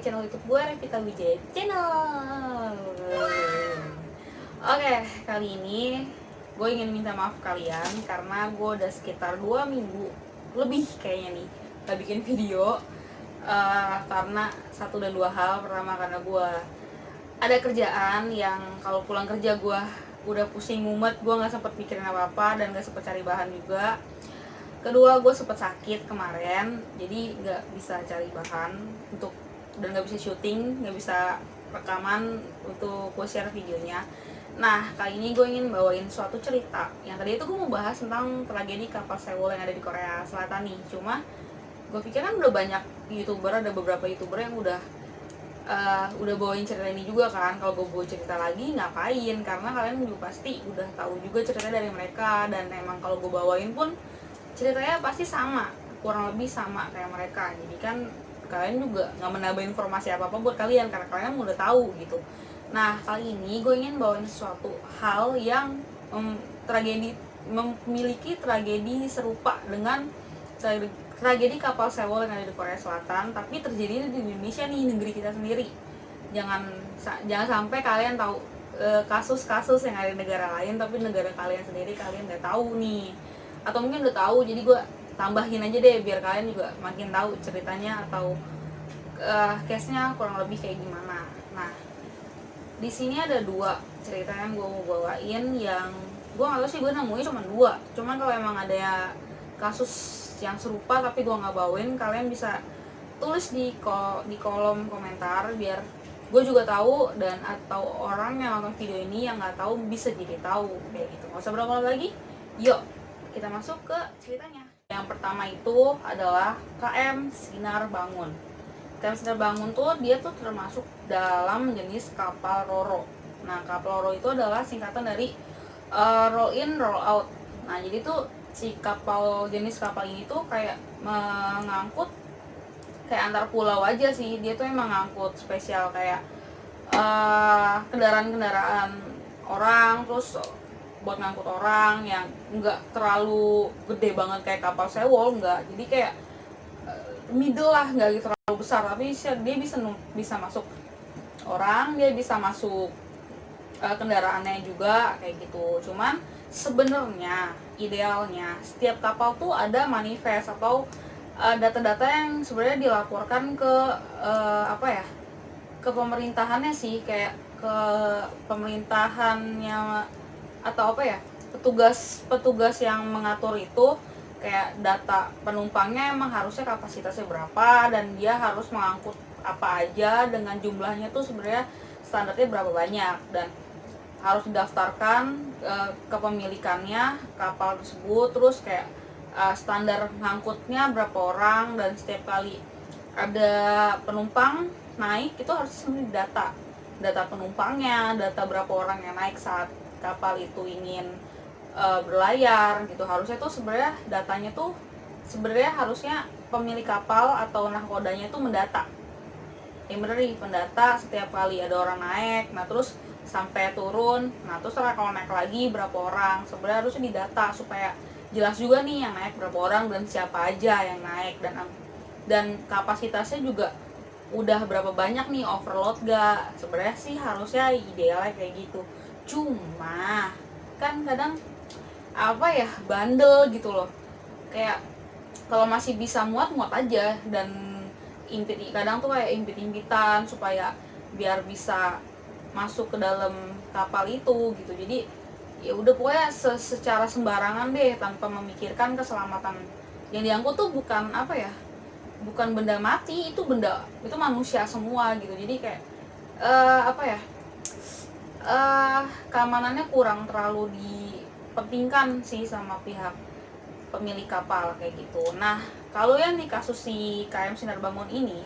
channel YouTube gue, Revita Wijaya Channel. Oke, kali ini gue ingin minta maaf kalian karena gue udah sekitar 2 minggu lebih kayaknya nih gak bikin video. Karena satu dan dua hal. Pertama, karena gue ada kerjaan yang kalau pulang kerja gue udah pusing mumet, gue gak sempet mikirin apa-apa dan gak sempet cari bahan juga. Kedua, gue sempet sakit kemarin, jadi nggak bisa cari bahan untuk dan nggak bisa syuting, nggak bisa rekaman untuk gue share videonya. Nah, kali ini gue ingin bawain suatu cerita yang tadi itu gue mau bahas tentang tragedi kapal Sewol yang ada di Korea Selatan nih. Cuma gue pikir kan udah banyak youtuber, ada beberapa youtuber yang udah bawain cerita ini juga kan. Kalau gue bawa cerita lagi ngapain, karena kalian juga pasti udah tahu juga cerita dari mereka. Dan emang kalau gue bawain pun ceritanya pasti sama, kurang lebih sama kayak mereka. Jadi kan kalian juga nggak menambah informasi apa-apa buat kalian karena kalian udah tahu gitu. Nah, kali ini gue ingin bawain sesuatu hal yang memiliki tragedi serupa dengan tragedi kapal Sewol yang ada di Korea Selatan, tapi terjadi di Indonesia nih, negeri kita sendiri. Jangan sampai kalian tahu kasus-kasus yang ada di negara lain tapi negara kalian sendiri kalian nggak tahu nih, atau mungkin udah tahu. Jadi gue tambahin aja deh biar kalian juga makin tahu ceritanya atau case-nya kurang lebih kayak gimana. Nah, di sini ada 2 cerita yang gue mau bawain, yang gue nggak tahu sih, gue nemuin cuma 2. Cuman kalau emang ada ya kasus yang serupa tapi gue nggak bawain, kalian bisa tulis di kolom komentar biar gue juga tahu, dan atau orang yang nonton video ini yang nggak tahu bisa jadi tahu kayak gitu. Nggak usah berlama-lama lagi, yuk kita masuk ke ceritanya. Yang pertama itu adalah KM Sinar Bangun. KM Sinar Bangun tuh dia tuh termasuk dalam jenis kapal Roro. Nah, kapal Roro itu adalah singkatan dari roll in roll out. Nah, jadi tuh si jenis kapal ini tuh kayak mengangkut kayak antar pulau aja sih. Dia tuh emang ngangkut spesial kayak kendaraan-kendaraan orang, terus buat ngangkut orang yang nggak terlalu gede banget kayak kapal Sewol, nggak. Jadi kayak middle lah, nggak terlalu besar, tapi dia bisa masuk orang, dia bisa masuk kendaraannya juga kayak gitu. Cuman sebenarnya idealnya setiap kapal tuh ada manifest atau data-data yang sebenarnya dilaporkan ke ke pemerintahannya sih, kayak ke pemerintahannya atau petugas yang mengatur itu, kayak data penumpangnya emang harusnya kapasitasnya berapa dan dia harus mengangkut apa aja dengan jumlahnya tuh sebenarnya standarnya berapa banyak, dan harus didaftarkan kepemilikannya kapal tersebut. Terus kayak standar ngangkutnya berapa orang, dan setiap kali ada penumpang naik itu harus data penumpangnya, data berapa orang yang naik saat kapal itu ingin berlayar gitu. Harusnya tuh sebenarnya datanya tuh sebenarnya harusnya pemilik kapal atau nahkodanya itu mendata. Bener nih, pendata setiap kali ada orang naik, nah terus sampai turun, nah terus kalau naik lagi berapa orang, sebenarnya harusnya didata supaya jelas juga nih yang naik berapa orang dan siapa aja yang naik, dan kapasitasnya juga udah berapa banyak nih, overload gak. Sebenarnya sih harusnya idealnya kayak gitu. Cuma kan kadang bandel gitu loh, kayak kalau masih bisa muat aja, dan kadang tuh kayak impit-impitan supaya biar bisa masuk ke dalam kapal itu gitu. Jadi ya udah pokoknya secara sembarangan deh tanpa memikirkan keselamatan. Yang diangkut tuh bukan benda mati, itu manusia semua gitu. Jadi kayak keamanannya kurang terlalu dipentingkan sih sama pihak pemilik kapal kayak gitu. Nah, kalau yang di kasus si KM Sinar Bangun ini,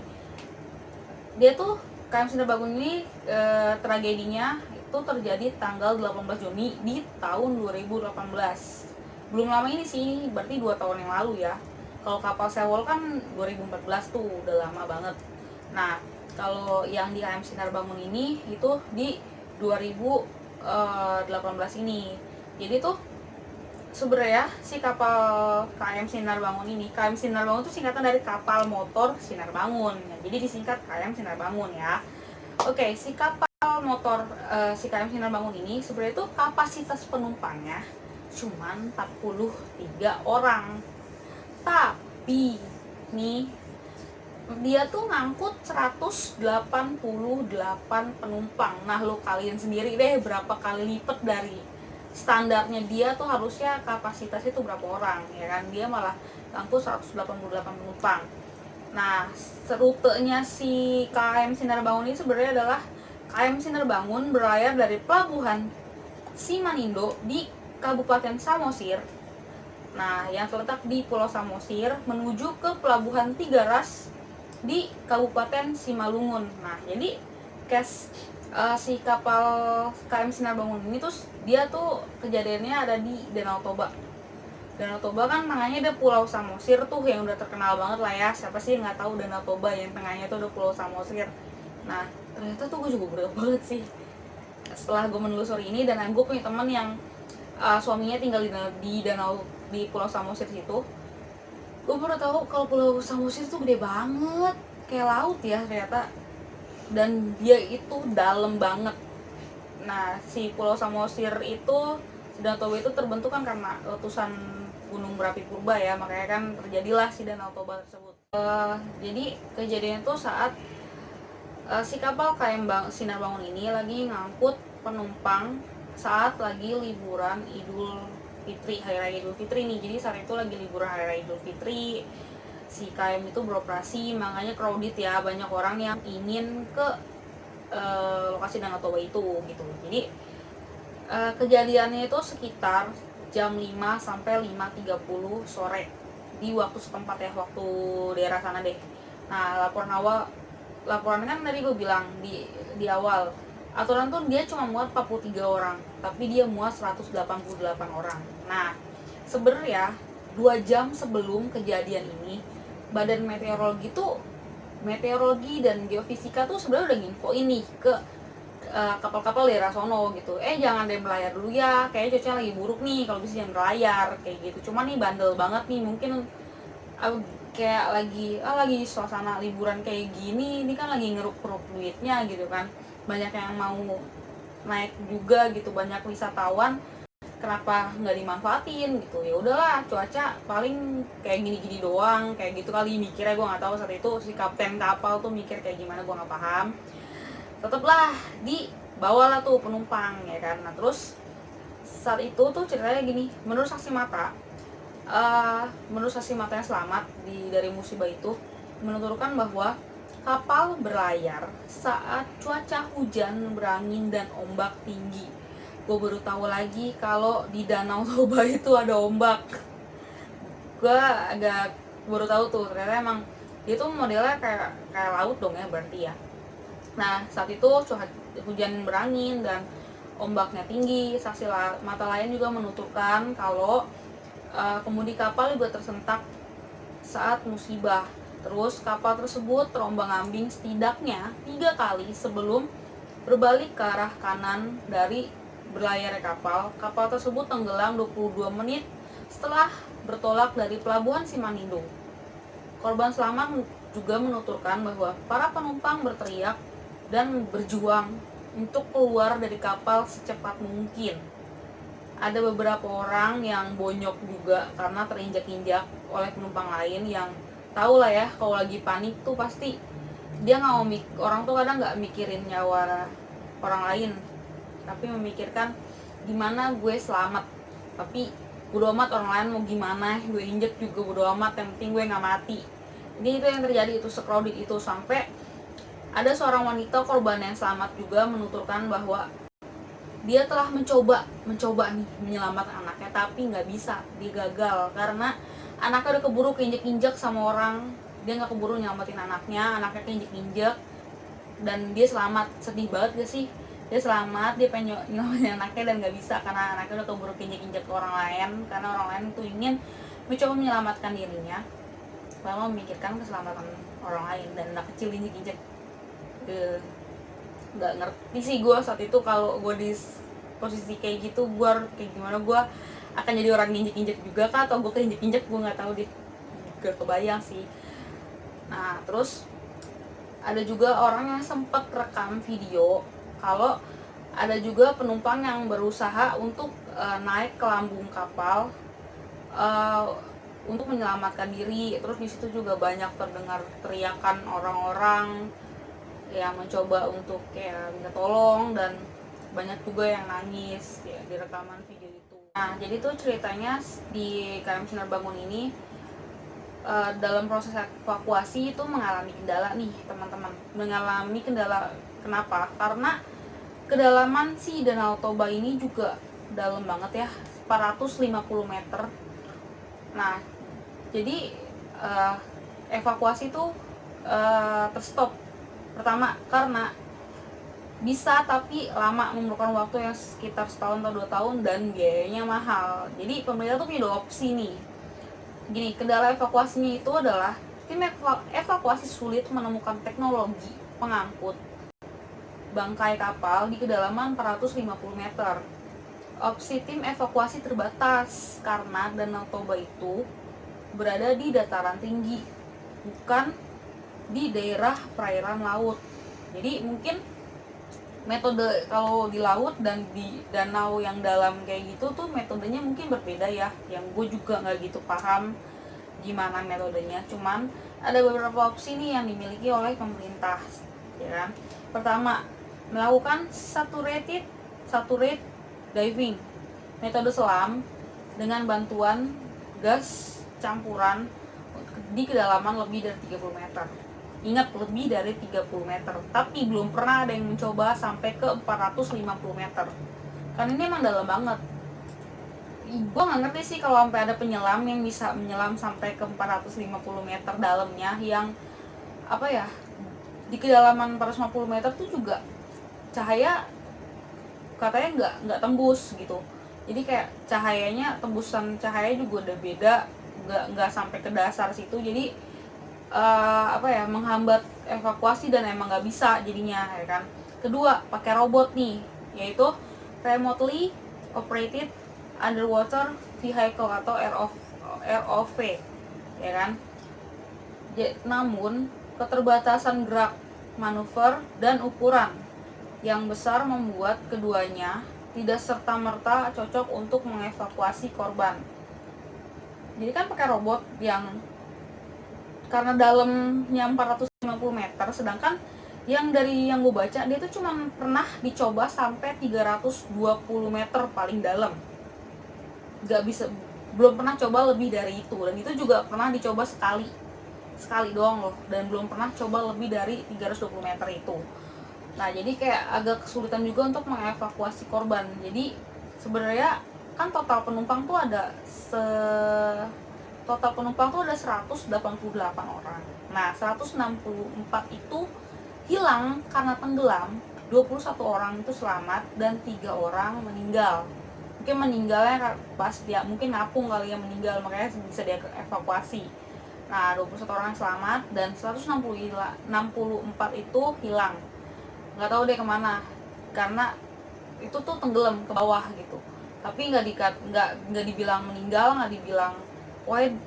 KM Sinar Bangun ini tragedinya itu terjadi tanggal 18 Juni di tahun 2018. Belum lama ini sih, berarti 2 tahun yang lalu ya. Kalau kapal Sewol kan 2014 tuh, udah lama banget. Nah, kalau yang di KM Sinar Bangun ini itu di 2018 ini. Jadi tuh sebenarnya si kapal KM Sinar Bangun ini, KM Sinar Bangun itu singkatan dari kapal motor Sinar Bangun. Nah, jadi disingkat KM Sinar Bangun ya. Oke, si kapal motor si KM Sinar Bangun ini sebenarnya itu kapasitas penumpangnya cuman 43 orang. Tapi nih dia tuh ngangkut 188 penumpang. Nah, lo kalian sendiri deh berapa kali lipat dari standarnya dia tuh harusnya kapasitasnya tuh berapa orang, ya kan? Dia malah ngangkut 188 penumpang. Nah, rutenya si KM Sinar Bangun ini sebenarnya adalah KM Sinar Bangun berlayar dari pelabuhan Simanindo di Kabupaten Samosir. Nah, yang terletak di Pulau Samosir menuju ke pelabuhan Tiga Ras di Kabupaten Simalungun. Nah, jadi si kapal KM Sinar Bangun ini tuh dia tuh kejadiannya ada di Danau Toba. Danau Toba kan tengahnya ada Pulau Samosir tuh yang udah terkenal banget lah ya. Siapa sih yang nggak tahu Danau Toba yang tengahnya tuh ada Pulau Samosir. Nah, ternyata tuh gue juga baru banget sih setelah gue menelusuri ini, dan gue punya teman yang suaminya tinggal di Pulau Samosir situ. Gue baru tahu kalau Pulau Samosir itu gede banget, kayak laut ya ternyata, dan dia itu dalam banget. Nah, si Pulau Samosir itu, Danau Toba itu terbentuk kan karena letusan gunung berapi purba ya, makanya kan terjadilah si Danau Toba tersebut. Jadi kejadian itu saat si kapal KM Sinar Bangun ini lagi ngangkut penumpang saat lagi liburan Idul Fitri, Hari Raya Idul Fitri nih. Jadi saat itu lagi liburan Hari Raya Idul Fitri, si KM itu beroperasi, makanya crowded ya, banyak orang yang ingin ke lokasi Danau Toba itu gitu. Jadi kejadiannya itu sekitar jam 5 sampai 5.30 sore di waktu setempat ya, waktu daerah sana deh. Nah, laporan kan tadi gue bilang di awal, aturan tuh dia cuma muat 43 orang, tapi dia muat 188 orang. Nah, sebenarnya 2 jam sebelum kejadian ini, Badan Meteorologi dan Geofisika tuh sebenarnya udah nginfo ini ke kapal-kapal daerah sono gitu. Jangan deh berlayar dulu ya, kayaknya cuaca lagi buruk nih, kalau bisa jangan berlayar kayak gitu. Cuma nih bandel banget nih, mungkin kayak lagi suasana liburan kayak gini, ini kan lagi ngeruk-ngeruk duitnya gitu kan, banyak yang mau naik juga gitu, banyak wisatawan, kenapa nggak dimanfaatin gitu. Ya udahlah, cuaca paling kayak gini-gini doang, kayak gitu kali mikirnya. Gue nggak tahu saat itu si kapten kapal tuh mikir kayak gimana, gue nggak paham. Tetaplah dibawalah tuh penumpang ya kan. Nah, terus saat itu tuh ceritanya gini, menurut saksi mata yang selamat dari musibah itu menuturkan bahwa kapal berlayar saat cuaca hujan, berangin, dan ombak tinggi. Gue baru tahu lagi kalau di Danau Toba itu ada ombak. Gue agak baru tahu tuh, ternyata emang itu modelnya kayak laut dong ya berarti ya. Nah, saat itu hujan berangin dan ombaknya tinggi. Saksi mata lain juga menuturkan kalau kemudi kapal juga tersentak saat musibah. Terus kapal tersebut terombang-ambing setidaknya 3 kali sebelum berbalik ke arah kanan dari berlayarnya kapal. Kapal tersebut tenggelam 22 menit setelah bertolak dari pelabuhan Simanindo. Korban selamat juga menuturkan bahwa para penumpang berteriak dan berjuang untuk keluar dari kapal secepat mungkin. Ada beberapa orang yang bonyok juga karena terinjak-injak oleh penumpang lain yang tahu lah ya, kalau lagi panik tuh pasti dia nggak mau orang tuh kadang nggak mikirin nyawa orang lain, tapi memikirkan gimana gue selamat. Tapi bodo amat orang lain mau gimana, gue injek juga bodo amat, yang penting gue nggak mati. Ini itu yang terjadi, itu secrowded itu. Sampai ada seorang wanita korban yang selamat juga menuturkan bahwa dia telah mencoba nih menyelamatkan anaknya, tapi nggak bisa, dia gagal karena anaknya udah keburu keinjek-injek sama orang. Dia nggak keburu nyelamatin anaknya keinjek-injek dan dia selamat. Sedih banget gak sih? Dia selamat, dia pengen nyelamatin anaknya dan nggak bisa karena anaknya udah keburu keinjek-injek ke orang lain, karena orang lain tuh ingin mencoba menyelamatkan dirinya lalu memikirkan keselamatan orang lain, dan anak kecil injek-injek. Nggak ngerti sih gue saat itu, kalau gue di posisi kayak gitu gue kayak gimana. Gue akan jadi orang injek-injek juga kah, atau gue keinjek-injek, gue nggak tahu deh, gak kebayang sih. Nah terus ada juga orang yang sempat rekam video kalau ada juga penumpang yang berusaha untuk naik ke lambung kapal uh, untuk menyelamatkan diri. Terus di situ juga banyak terdengar teriakan orang-orang yang mencoba untuk kayak minta tolong, dan banyak juga yang nangis ya di rekaman video itu. Nah jadi tuh ceritanya di KM Sinar Bangun ini dalam proses evakuasi itu mengalami kendala nih teman-teman. Mengalami kendala kenapa? Karena kedalaman si Danau Toba ini juga dalam banget ya, 450 meter. Nah jadi evakuasi itu terstop. Pertama karena bisa tapi lama, memerlukan waktu yang sekitar setahun atau 2 tahun, dan biayanya mahal. Jadi pemerintah tuh punya 2 opsi nih. Gini, kendala evakuasinya itu adalah tim evakuasi sulit menemukan teknologi pengangkut bangkai kapal di kedalaman 450 meter. Opsi tim evakuasi terbatas karena Danau Toba itu berada di dataran tinggi, bukan di daerah perairan laut. Jadi mungkin metode kalau di laut dan di danau yang dalam kayak gitu tuh metodenya mungkin berbeda ya, yang gue juga nggak gitu paham gimana metodenya. Cuman ada beberapa opsi nih yang dimiliki oleh pemerintah, ya kan. Pertama, melakukan saturate diving, metode selam dengan bantuan gas campuran di kedalaman lebih dari 30 meter. Ingat, lebih dari 30 meter, tapi belum pernah ada yang mencoba sampai ke 450 meter. Kan ini emang dalam banget. Gue nggak ngerti sih kalau sampai ada penyelam yang bisa menyelam sampai ke 450 meter dalamnya, yang apa ya, di kedalaman 450 meter tuh juga cahaya katanya nggak tembus gitu. Jadi kayak cahayanya, tembusan cahaya juga udah beda, nggak sampai ke dasar situ. Jadi apa ya, menghambat evakuasi dan emang nggak bisa jadinya, ya kan. Kedua, pakai robot nih, yaitu remotely operated underwater vehicle atau ROV, ya kan. Namun keterbatasan gerak, manuver, dan ukuran yang besar membuat keduanya tidak serta-merta cocok untuk mengevakuasi korban. Jadi kan pakai robot yang karena dalamnya 450 meter, sedangkan yang dari yang gue baca dia tuh cuma pernah dicoba sampai 320 meter paling dalam, belum pernah coba lebih dari itu, dan itu juga pernah dicoba sekali doang loh, dan belum pernah coba lebih dari 320 meter itu. Nah jadi kayak agak kesulitan juga untuk mengevakuasi korban. Jadi sebenarnya kan total penumpang tuh ada 188 orang. Nah 164 itu hilang karena tenggelam, 21 orang itu selamat, dan 3 orang meninggal. Mungkin meninggalnya pas dia mungkin ngapung kali ya, meninggal, makanya bisa dievakuasi. Nah 21 orang selamat dan 164 itu hilang, nggak tahu deh kemana, karena itu tuh tenggelam ke bawah gitu. Tapi nggak dibilang meninggal, nggak dibilang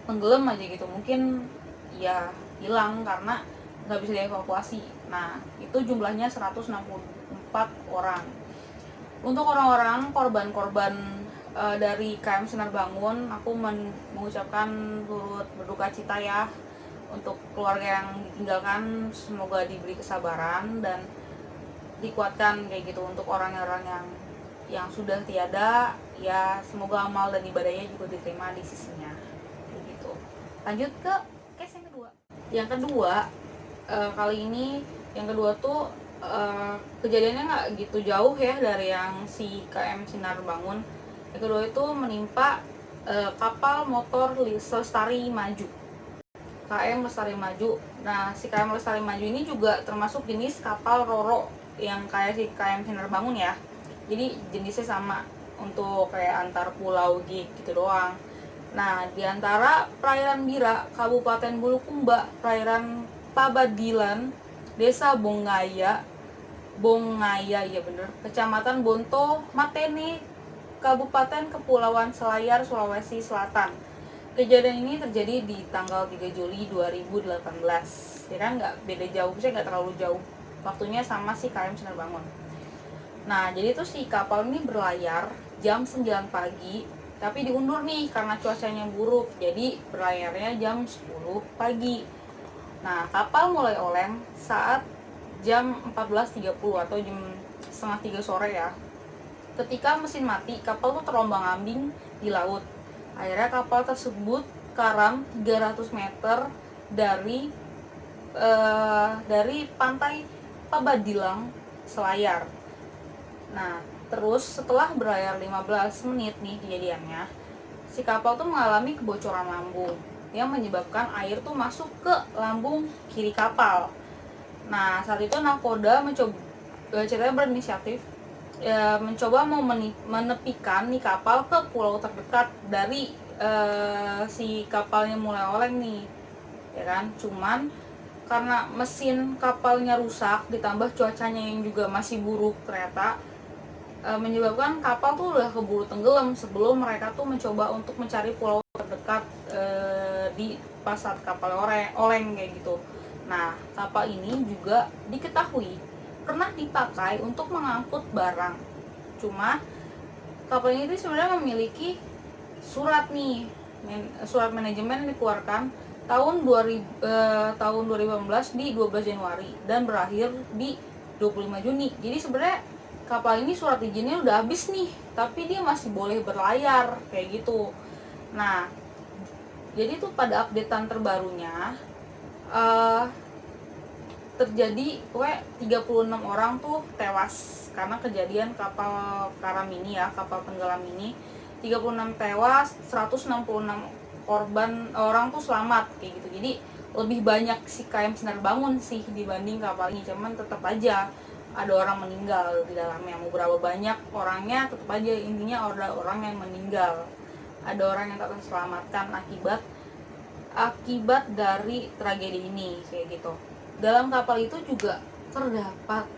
tenggelam aja gitu. Mungkin ya hilang karena nggak bisa dievakuasi. Nah itu jumlahnya 164 orang. Untuk orang-orang korban-korban dari KM Sinar Bangun, aku mengucapkan turut berduka cita ya untuk keluarga yang ditinggalkan. Semoga diberi kesabaran dan dikuatkan kayak gitu. Untuk orang-orang yang sudah tiada, ya semoga amal dan ibadahnya juga diterima di sisinya kayak gitu. Lanjut ke case yang kedua. Yang kedua kali ini yang kedua tuh kejadiannya nggak gitu jauh ya dari yang si KM Sinar Bangun. Yang kedua itu menimpa kapal motor Lestari Maju, KM Lestari Maju. Nah si KM Lestari Maju ini juga termasuk jenis kapal Roro yang kayak si KM Sinar Bangun ya. Jadi jenisnya sama, untuk kayak antar pulau gitu doang. Nah di antara perairan Bira, Kabupaten Bulukumba, perairan Pabadilan, Desa Bongaya ya bener, Kecamatan Bonto Matene, Kabupaten Kepulauan Selayar, Sulawesi Selatan. Kejadian ini terjadi di tanggal 3 Juli 2018. Ya kan, nggak beda jauh, sih nggak terlalu jauh. Waktunya sama si KM Sinar Bangun. Nah, jadi tuh si kapal ini berlayar jam 9 pagi, tapi diundur nih karena cuacanya buruk. Jadi berlayarnya jam 10 pagi. Nah, kapal mulai oleng saat jam 14.30 atau jam setengah 3 sore ya. Ketika mesin mati, kapal tuh terombang-ambing di laut. Akhirnya kapal tersebut karam 300 meter dari pantai Pabadilang, Selayar. Nah, terus setelah berlayar 15 menit nih kejadiannya, si kapal tuh mengalami kebocoran lambung yang menyebabkan air tuh masuk ke lambung kiri kapal. Nah, saat itu nakoda ceritanya berinisiatif mencoba mau menepikan nih kapal ke pulau terdekat dari si kapalnya mulai oleng nih, ya kan? Cuman karena mesin kapalnya rusak ditambah cuacanya yang juga masih buruk ternyata, menyebabkan kapal tuh udah keburu tenggelam sebelum mereka tuh mencoba untuk mencari pulau terdekat di pas saat kapal oleng kayak gitu. Nah, kapal ini juga diketahui pernah dipakai untuk mengangkut barang. Cuma kapal ini sebenarnya memiliki surat manajemen yang dikeluarkan tahun 2018 di 12 Januari dan berakhir di 25 Juni. Jadi sebenarnya kapal ini surat izinnya udah habis nih, tapi dia masih boleh berlayar kayak gitu. Nah, jadi tuh pada updatean terbarunya terjadi 36 orang tuh tewas karena kejadian kapal karam ini ya, kapal tenggelam ini. 36 tewas, 166 korban orang tuh selamat kayak gitu. Jadi lebih banyak si KM Sinar Bangun sih dibanding kapal ini, cuman tetap aja ada orang meninggal di dalamnya. Mau berapa banyak orangnya, tetap aja intinya ada orang yang meninggal, ada orang yang tak terselamatkan akibat dari tragedi ini kayak gitu. Dalam kapal itu juga terdapat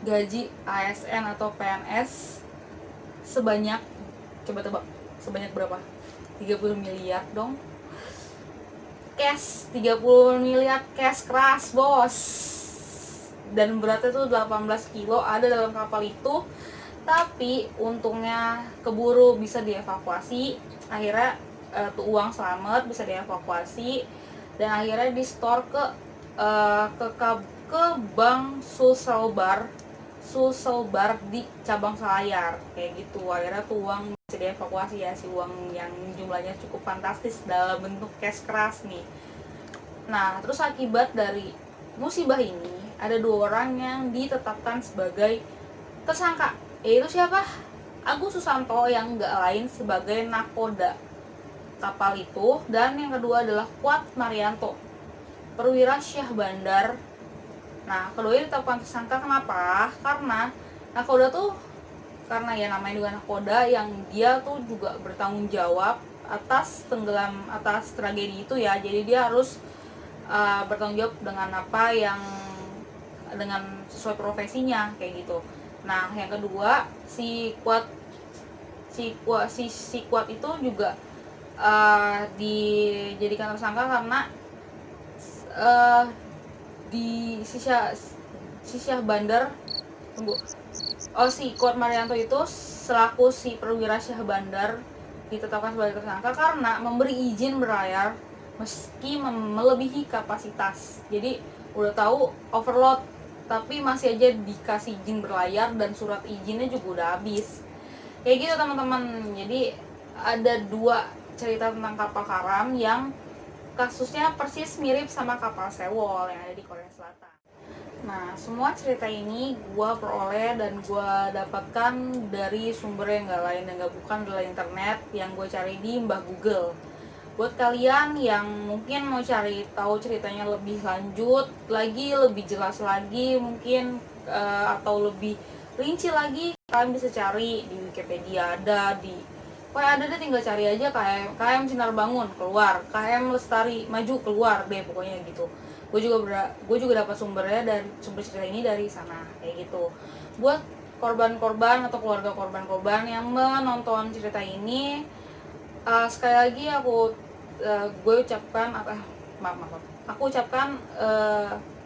gaji ASN atau PNS sebanyak, coba tebak, sebanyak berapa? 30 miliar dong. Cash, 30 miliar cash keras, bos. Dan beratnya tuh 18 kilo ada dalam kapal itu. Tapi untungnya keburu bisa dievakuasi. Akhirnya tuh uang selamat bisa dievakuasi dan akhirnya di-store ke Bank Sulselbar di cabang Selayar kayak gitu. Akhirnya tuh uang bisa dievakuasi ya, si uang yang jumlahnya cukup fantastis dalam bentuk cash keras nih. Nah, terus akibat dari musibah ini ada 2 orang yang ditetapkan sebagai tersangka, yaitu siapa? Agus Susanto yang nggak lain sebagai nakoda kapal itu, dan yang kedua adalah Kuat Marianto, perwira Syah Bandar. Nah, keduanya ditetapkan tersangka kenapa? Karena nakoda tuh, karena ya namanya juga nakoda, yang dia tuh juga bertanggung jawab atas tragedi itu ya. Jadi dia harus bertanggung jawab dengan apa yang dengan sesuai profesinya kayak gitu. Nah, yang kedua si Kuat itu juga dijadikan tersangka karena di Syah Bandar si Kuat Marianto itu selaku si perwira Syah Bandar ditetapkan sebagai tersangka karena memberi izin berlayar meski melebihi kapasitas. Jadi udah tahu overload tapi masih aja dikasih izin berlayar dan surat izinnya juga udah habis. Kayak gitu teman-teman. Jadi ada 2 cerita tentang kapal karam yang kasusnya persis mirip sama kapal Sewol yang ada di Korea Selatan. Nah, semua cerita ini gue peroleh dan gue dapatkan dari sumber yang gak lain dan gak bukan adalah internet yang gue cari di Mbah Google. Buat kalian yang mungkin mau cari tahu ceritanya lebih lanjut lagi, lebih jelas lagi mungkin, atau lebih rinci lagi, kalian bisa cari di Wikipedia, ada ada deh, tinggal cari aja KM Sinar Bangun keluar, KM Lestari Maju keluar deh pokoknya gitu. Gue juga dapat sumber cerita ini dari sana kayak gitu. Buat korban-korban atau keluarga korban-korban yang menonton cerita ini. Sekali lagi gue ucapkan aku ucapkan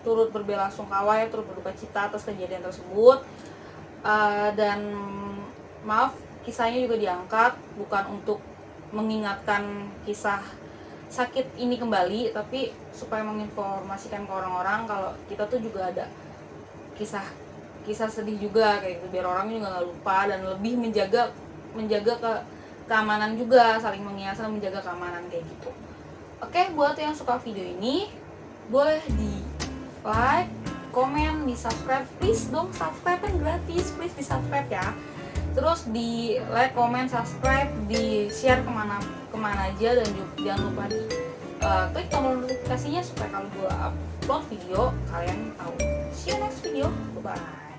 turut berbelasungkawa ya, turut berduka cita atas kejadian tersebut. Dan maaf, kisahnya juga diangkat bukan untuk mengingatkan kisah sakit ini kembali, tapi supaya menginformasikan ke orang-orang kalau kita tuh juga ada kisah sedih juga kayak gitu, biar orang juga nggak lupa dan lebih menjaga keamanan juga, saling mengingatkan, menjaga keamanan kayak gitu. Oke, buat yang suka video ini boleh di like, komen, di subscribe, please dong, subscribe kan gratis, please di subscribe ya. Terus di like, comment, subscribe, di share kemana aja, dan juga jangan lupa di klik tombol notifikasinya supaya kalau gue upload video kalian tahu. See you next video, bye bye.